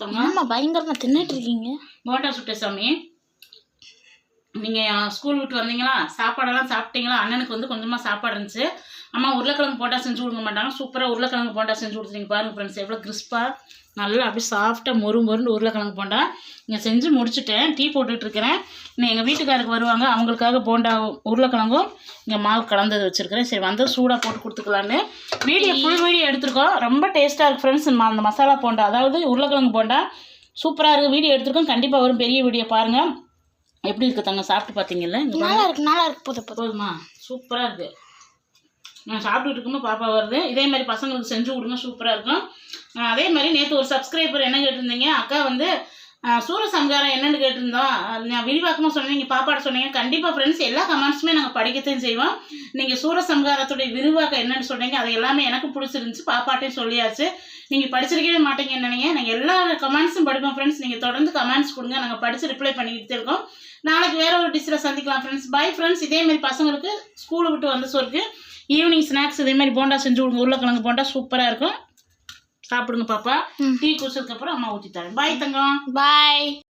ஆமாம் பயங்கரமாக தின்னுட்டு இருக்கீங்க. போண்டா சுட்டேன் சாமி. நீங்கள் ஸ்கூல் விட்டு வந்தீங்களா? சாப்பாடெல்லாம் சாப்பிட்டீங்களா? அண்ணனுக்கு வந்து கொஞ்சமாக சாப்பாடு இருந்துச்சு. அம்மா உருளைக்கிழங்கு போண்டா செஞ்சு கொடுக்க மாட்டாங்க. சூப்பராக உருளைக்கிழங்கு போண்டா செஞ்சு கொடுத்துருங்க. பாருங்கள் ஃப்ரெண்ட்ஸ், எவ்வளோ கிறிஸ்பாக நல்லா அப்படியே சாஃப்டாக மொறுன்னு உருளைக்கிழங்கு போண்டா இங்கே செஞ்சு முடிச்சுட்டேன். டீ போட்டுட்ருக்கிறேன். இன்னும் எங்கள் வீட்டுக்காருக்கு வருவாங்க, அவங்களுக்காக போண்டா உருளைக்கிழங்கும் இங்கே மாவு கலந்தது வச்சுருக்கிறேன். சரி வந்து சூடாக போட்டு கொடுத்துக்கலான்னு ஃபுல் வீடியோ எடுத்திருக்கோம். ரொம்ப டேஸ்ட்டாக இருக்குது ஃப்ரெண்ட்ஸ். அந்த மசாலா போண்டா, அதாவது உருளைக்கிழங்கு போண்டா சூப்பராக இருக்குது. வீடியோ எடுத்திருக்கோம். கண்டிப்பாக வரும் பெரிய வீடியோ பாருங்கள். எப்படி இருக்குது தாங்க? சாப்பிட்டு பார்த்தீங்கல்ல? நல்லா இருக்கு. போதுமா? சூப்பராக இருக்குது. நான் சாப்பிட்டுட்டு இருக்கும்போது பாப்பா வருது. இதே மாதிரி பசங்களுக்கு செஞ்சு கொடுங்க, சூப்பராக இருக்கும். அதே மாதிரி நேற்று ஒரு சப்ஸ்கிரைபர் என்ன கேட்டிருந்தீங்க, அக்கா வந்து சூரசம்ஹாரம் என்னென்னு கேட்டிருந்தோம். நான் விரிவாக்கமாக சொன்னேன், நீங்கள் பாப்பாட்ட சொன்னீங்க. கண்டிப்பாக ஃப்ரெண்ட்ஸ் எல்லா கமெண்ட்ஸுமே நாங்கள் படிக்கத்தையும் செய்வோம். நீங்கள் சூரசம்ஹாரத்துடைய விரிவாக்கம் என்னென்னு சொன்னீங்க, அது எல்லாமே எனக்கு பிடிச்சிருந்துச்சு. பாப்பாட்டையும் சொல்லியாச்சு. நீங்கள் படிச்சிருக்கவே மாட்டீங்கன்னு நினைங்க. நாங்கள் எல்லா கமெண்ட்ஸும் படிப்போம் ஃப்ரெண்ட்ஸ். நீங்கள் தொடர்ந்து கமெண்ட்ஸ் கொடுங்க, நாங்கள் படித்து ரிப்ளை பண்ணிக்கிட்டு இருக்கோம். நாளைக்கு வேறு ஒரு டிஷ்ஷில் சந்திக்கலாம் ஃப்ரெண்ட்ஸ். Bye friends. இதேமாதிரி பசங்களுக்கு ஸ்கூலை விட்டு வந்து சொருக்கு ஈவினிங் ஸ்நாக்ஸ் இதேமாதிரி போண்டா செஞ்சு கொடுங்க. உருளைக்கிழங்கு போண்டா சூப்பராக இருக்கும். சாப்பிடுங்க பாப்பா. டீ குடிச்சதுக்கப்புறம் அம்மா ஊற்றி தரேன். பாய் தங்கம். பாய்.